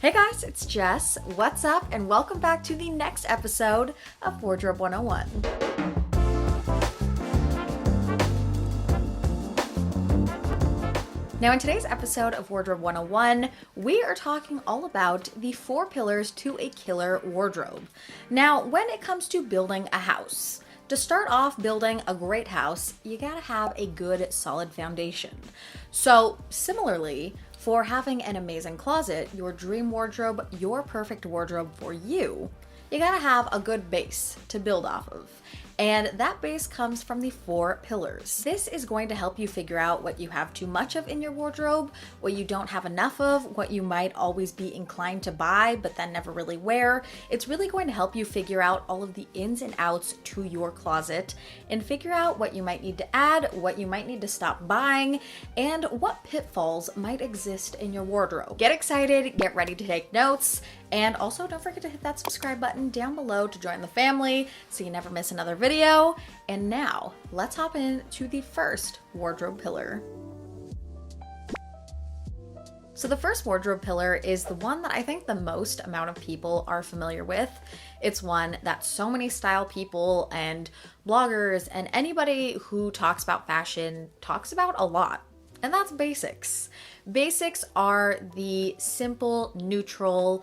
Hey guys, it's Jess. What's up? And welcome back to the next episode of Wardrobe 101. Now in today's episode of Wardrobe 101, we are talking all about the 4 pillars to a killer wardrobe. Now, when it comes to building a house, to start off building a great house, you gotta have a good, solid foundation. So, similarly, for having an amazing closet, your dream wardrobe, your perfect wardrobe for you, you gotta have a good base to build off of. And that base comes from the 4 pillars. This is going to help you figure out what you have too much of in your wardrobe, what you don't have enough of, what you might always be inclined to buy but then never really wear. It's really going to help you figure out all of the ins and outs to your closet and figure out what you might need to add, what you might need to stop buying, and what pitfalls might exist in your wardrobe. Get excited, get ready to take notes, and also don't forget to hit that subscribe button down below to join the family so you never miss another video. And now, let's hop into the first wardrobe pillar. So the first wardrobe pillar is the one that I think the most amount of people are familiar with. It's one that so many style people and bloggers and anybody who talks about fashion talks about a lot. And that's basics. Basics are the simple, neutral,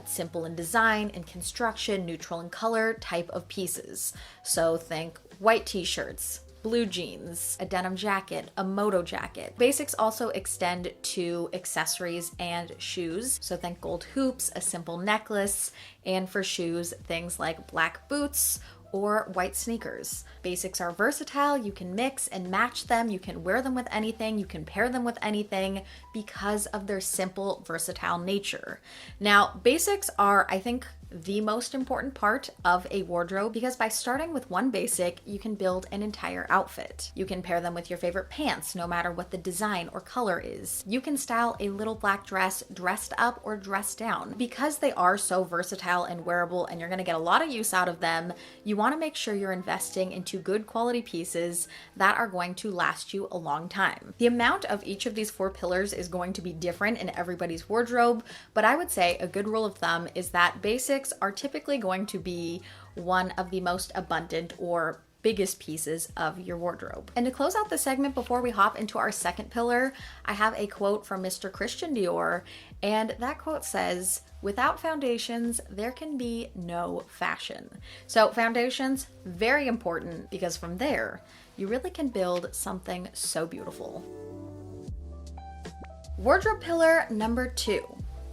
simple in design and construction, neutral in color type of pieces. So think white t-shirts, blue jeans, a denim jacket, a moto jacket. Basics also extend to accessories and shoes. So think gold hoops, a simple necklace, and for shoes, things like black boots or white sneakers. Basics are versatile. You can mix and match them. You can wear them with anything. You can pair them with anything because of their simple, versatile nature. Now, basics are, I think, the most important part of a wardrobe because by starting with one basic, you can build an entire outfit. You can pair them with your favorite pants, no matter what the design or color is. You can style a little black dress dressed up or dressed down. Because they are so versatile and wearable and you're gonna get a lot of use out of them, you wanna make sure you're investing into good quality pieces that are going to last you a long time. The amount of each of these 4 pillars is going to be different in everybody's wardrobe, but I would say a good rule of thumb is that basics are typically going to be one of the most abundant or biggest pieces of your wardrobe. And to close out the segment before we hop into our second pillar, I have a quote from Mr. Christian Dior, and that quote says, "Without foundations, there can be no fashion." So foundations, very important because from there, you really can build something so beautiful. Wardrobe pillar number 2,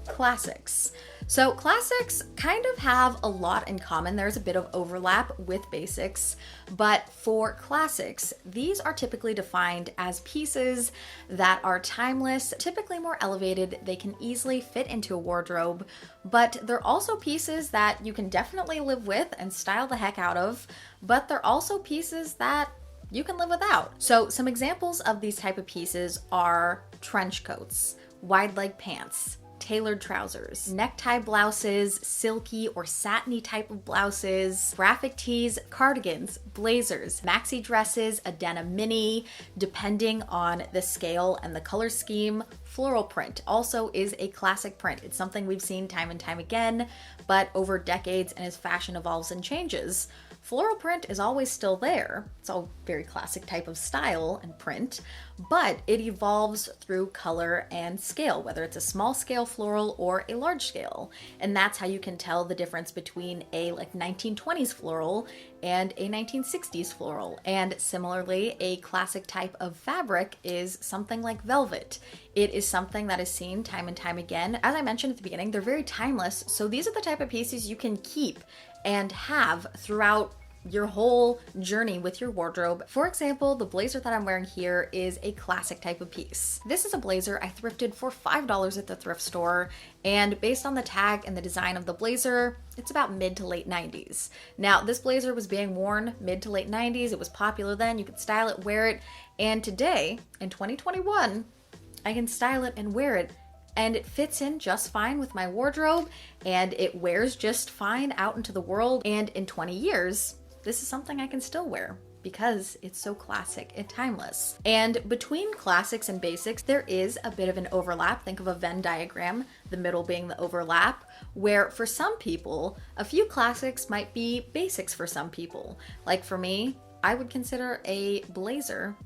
classics. So classics kind of have a lot in common. There's a bit of overlap with basics, but for classics, these are typically defined as pieces that are timeless, typically more elevated. They can easily fit into a wardrobe, but they're also pieces that you can definitely live with and style the heck out of, but they're also pieces that you can live without. So some examples of these type of pieces are trench coats, wide leg pants, tailored trousers, necktie blouses, silky or satiny type of blouses, graphic tees, cardigans, blazers, maxi dresses, a denim mini, depending on the scale and the color scheme. Floral print also is a classic print. It's something we've seen time and time again, but over decades and as fashion evolves and changes, floral print is always still there. It's all very classic type of style and print, but it evolves through color and scale, whether it's a small scale floral or a large scale. And that's how you can tell the difference between a 1920s floral and a 1960s floral. And similarly, a classic type of fabric is something like velvet. It is something that is seen time and time again. As I mentioned at the beginning, they're very timeless. So these are the type of pieces you can keep and have throughout your whole journey with your wardrobe. For example, the blazer that I'm wearing here is a classic type of piece. This is a blazer I thrifted for $5 at the thrift store, and based on the tag and the design of the blazer, it's about mid to late 90s. Now, this blazer was being worn mid to late 90s. It was popular then. You could style it, wear it, and today, in 2021, I can style it and wear it, and it fits in just fine with my wardrobe, and it wears just fine out into the world, and in 20 years, this is something I can still wear because it's so classic and timeless. And between classics and basics, there is a bit of an overlap. Think of a Venn diagram. the middle being the overlap, where for some people, a few classics might be basics for some people. Like for me, I would consider a blazer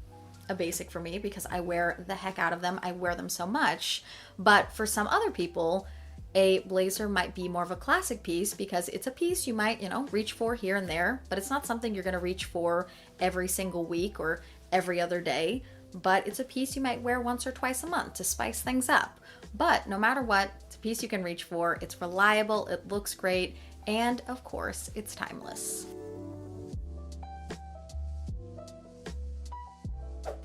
a basic for me because I wear the heck out of them. I wear them so much. But for some other people, a blazer might be more of a classic piece because it's a piece you might, reach for here and there, but it's not something you're going to reach for every single week or every other day. But it's a piece you might wear once or twice a month to spice things up. But no matter what, it's a piece you can reach for. It's reliable, it looks great, and of course, it's timeless.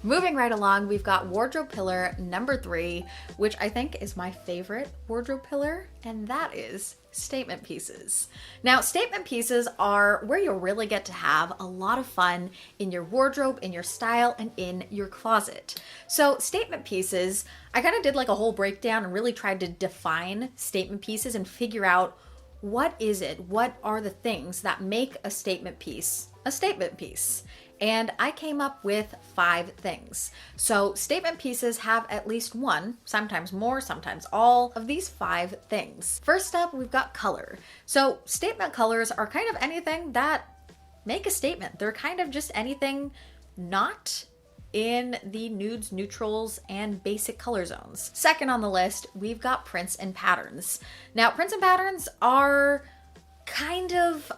Moving right along, we've got wardrobe pillar number 3, which I think is my favorite wardrobe pillar, and that is statement pieces. Now, statement pieces are where you'll really get to have a lot of fun in your wardrobe, in your style, and in your closet. So statement pieces, I kind of did like a whole breakdown and really tried to define statement pieces and figure out what is it? What are the things that make a statement piece a statement piece? And I came up with 5 things. So statement pieces have at least one, sometimes more, sometimes all of these 5 things. First up, we've got color. So statement colors are kind of anything that make a statement. They're kind of just anything not in the nudes, neutrals, and basic color zones. Second on the list, we've got prints and patterns. Now, prints and patterns are kind of,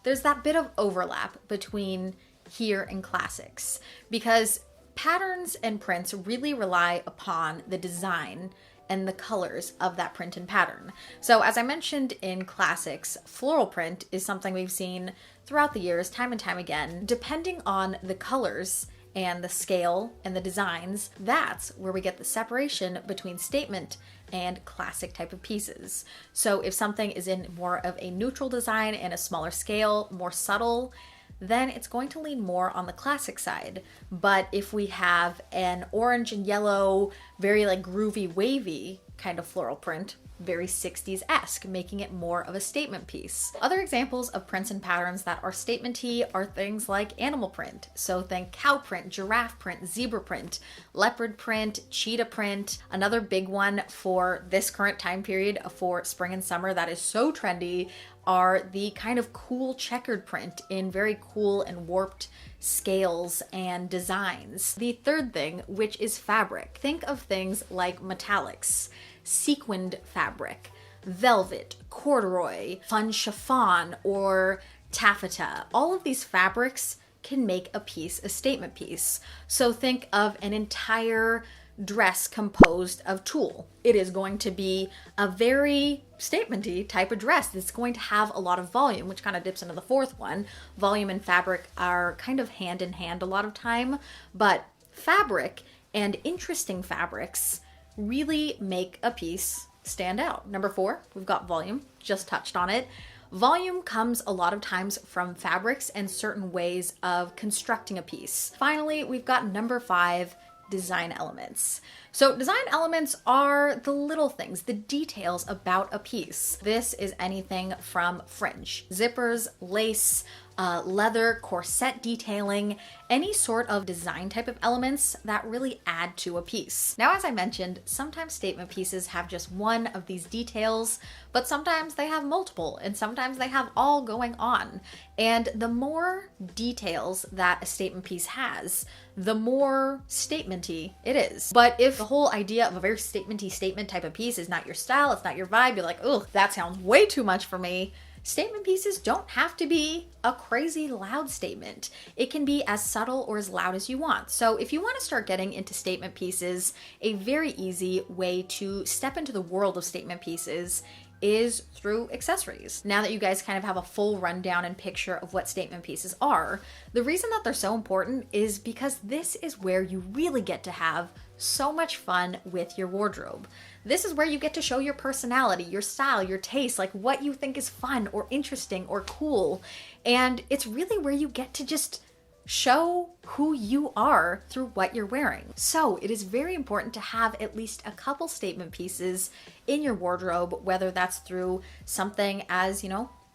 there's that bit of overlap between here and classics because patterns and prints really rely upon the design and the colors of that print and pattern. So as I mentioned in classics, floral print is something we've seen throughout the years, time and time again. Depending on the colors and the scale and the designs, that's where we get the separation between statement and classic type of pieces. So if something is in more of a neutral design and a smaller scale, more subtle, then it's going to lean more on the classic side. But if we have an orange and yellow, very like groovy, wavy kind of floral print, very 60s-esque, making it more of a statement piece. Other examples of prints and patterns that are statement-y are things like animal print. So think cow print, giraffe print, zebra print, leopard print, cheetah print. Another big one for this current time period for spring and summer that is so trendy are the kind of cool checkered print in very cool and warped scales and designs. The third thing, which is fabric. Think of things like metallics, sequined fabric, velvet, corduroy, fun chiffon, or taffeta. All of these fabrics can make a piece a statement piece. So think of an entire dress composed of tulle. It is going to be a very statement-y type of dress. It's going to have a lot of volume, which kind of dips into the fourth one. Volume and fabric are kind of hand in hand a lot of time, but fabric and interesting fabrics really make a piece stand out. Number 4, we've got volume, just touched on it. Volume comes a lot of times from fabrics and certain ways of constructing a piece. Finally, we've got number 5, design elements. So design elements are the little things, the details about a piece. This is anything from fringe, zippers, lace, leather, corset detailing, any sort of design type of elements that really add to a piece. Now, as I mentioned, sometimes statement pieces have just one of these details, but sometimes they have multiple, and sometimes they have all going on. And the more details that a statement piece has, the more statement-y it is. But if the whole idea of a very statement-y statement type of piece is not your style, it's not your vibe, you're like, ugh, that sounds way too much for me. Statement pieces don't have to be a crazy loud statement. It can be as subtle or as loud as you want. So if you want to start getting into statement pieces, a very easy way to step into the world of statement pieces is through accessories. Now that you guys kind of have a full rundown and picture of what statement pieces are, the reason that they're so important is because this is where you really get to have so much fun with your wardrobe. This is where you get to show your personality, your style, your taste, like what you think is fun or interesting or cool. And it's really where you get to just show who you are through what you're wearing. So it is very important to have at least a couple statement pieces in your wardrobe, whether that's through something as,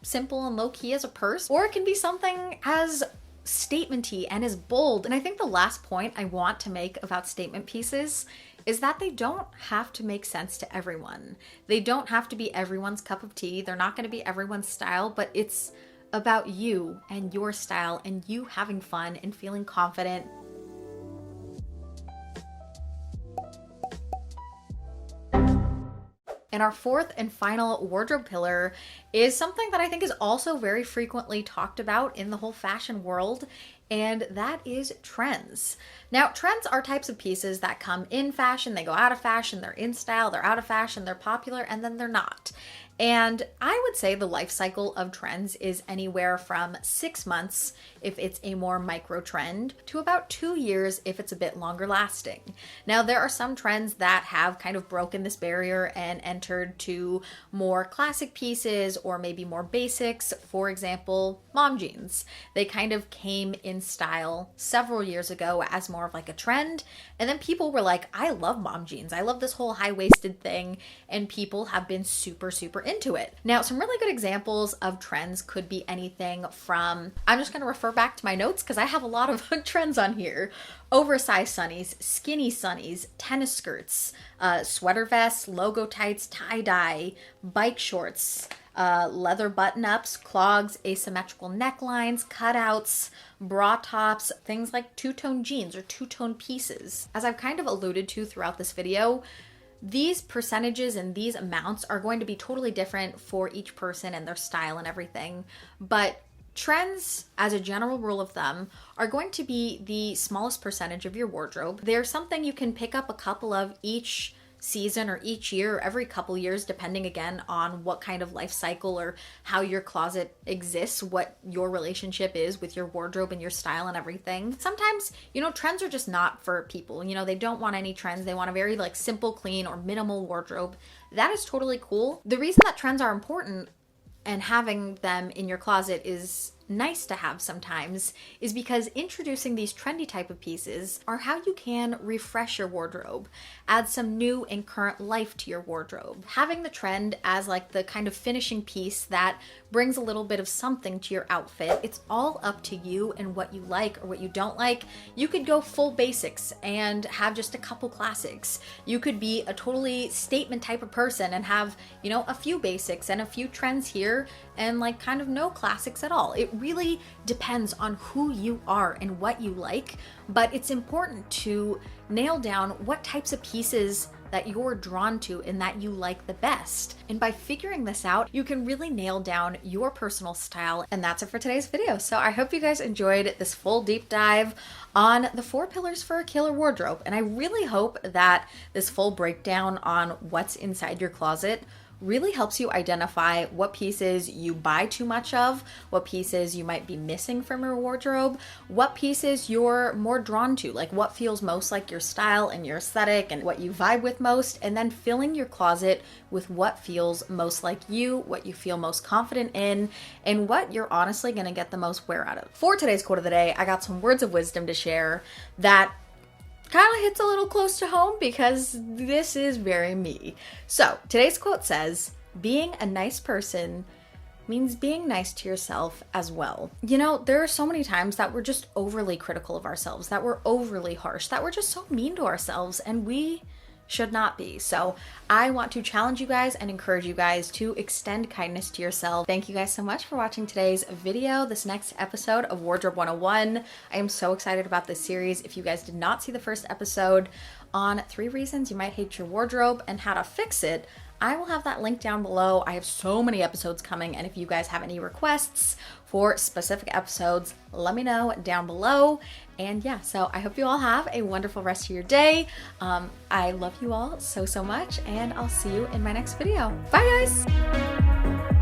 simple and low-key as a purse, or it can be something as statement-y and as bold. And I think the last point I want to make about statement pieces is that they don't have to make sense to everyone. They don't have to be everyone's cup of tea. They're not going to be everyone's style, but it's about you and your style and you having fun and feeling confident. And our fourth and final wardrobe pillar is something that I think is also very frequently talked about in the whole fashion world, and that is trends. Now, trends are types of pieces that come in fashion, they go out of fashion, they're in style, they're out of fashion, they're popular, and then they're not. And I would say the life cycle of trends is anywhere from 6 months if it's a more micro trend to about 2 years if it's a bit longer lasting. Now, there are some trends that have kind of broken this barrier and entered to more classic pieces or maybe more basics. For example, mom jeans. They kind of came in style several years ago as more of like a trend. And then people were like, I love mom jeans. I love this whole high-waisted thing. And people have been super into it. Now, some really good examples of trends could be anything from, I'm just going to refer back to my notes because I have a lot of trends on here. Oversized sunnies, skinny sunnies, tennis skirts, sweater vests, logo tights, tie-dye, bike shorts, leather button-ups, clogs, asymmetrical necklines, cutouts, bra tops, things like two-tone jeans or two-tone pieces. As I've kind of alluded to throughout this video, these percentages and these amounts are going to be totally different for each person and their style and everything. But trends, as a general rule of thumb, are going to be the smallest percentage of your wardrobe. They're something you can pick up a couple of each season or each year or every couple years, depending again on what kind of life cycle or how your closet exists, what your relationship is with your wardrobe and your style and everything. Sometimes, trends are just not for people. They don't want any trends. They want a very like simple, clean or minimal wardrobe. That is totally cool. The reason that trends are important and having them in your closet is nice to have sometimes is because introducing these trendy type of pieces are how you can refresh your wardrobe, add some new and current life to your wardrobe. Having the trend as like the kind of finishing piece that brings a little bit of something to your outfit, it's all up to you and what you like or what you don't like. You could go full basics and have just a couple classics. You could be a totally statement type of person and have, a few basics and a few trends here and like kind of no classics at all. It really depends on who you are and what you like, but it's important to nail down what types of pieces that you're drawn to and that you like the best. And by figuring this out, you can really nail down your personal style. And that's it for today's video. So I hope you guys enjoyed this full deep dive on the 4 pillars for a killer wardrobe. And I really hope that this full breakdown on what's inside your closet really helps you identify what pieces you buy too much of, what pieces you might be missing from your wardrobe, what pieces you're more drawn to, like what feels most like your style and your aesthetic and what you vibe with most, and then filling your closet with what feels most like you, what you feel most confident in, and what you're honestly going to get the most wear out of. For today's quote of the day, I got some words of wisdom to share that kind of hits a little close to home because this is very me. So today's quote says, being a nice person means being nice to yourself as well. There are so many times that we're just overly critical of ourselves, that we're overly harsh, that we're just so mean to ourselves, and we should not be. So I want to challenge you guys and encourage you guys to extend kindness to yourself. Thank you guys so much for watching today's video, this next episode of Wardrobe 101. I am so excited about this series. If you guys did not see the first episode on 3 reasons you might hate your wardrobe and how to fix it, I will have that link down below. I have so many episodes coming, and if you guys have any requests for specific episodes, let me know down below. And yeah, so I hope you all have a wonderful rest of your day. I love you all so much, and I'll see you in my next video. Bye guys!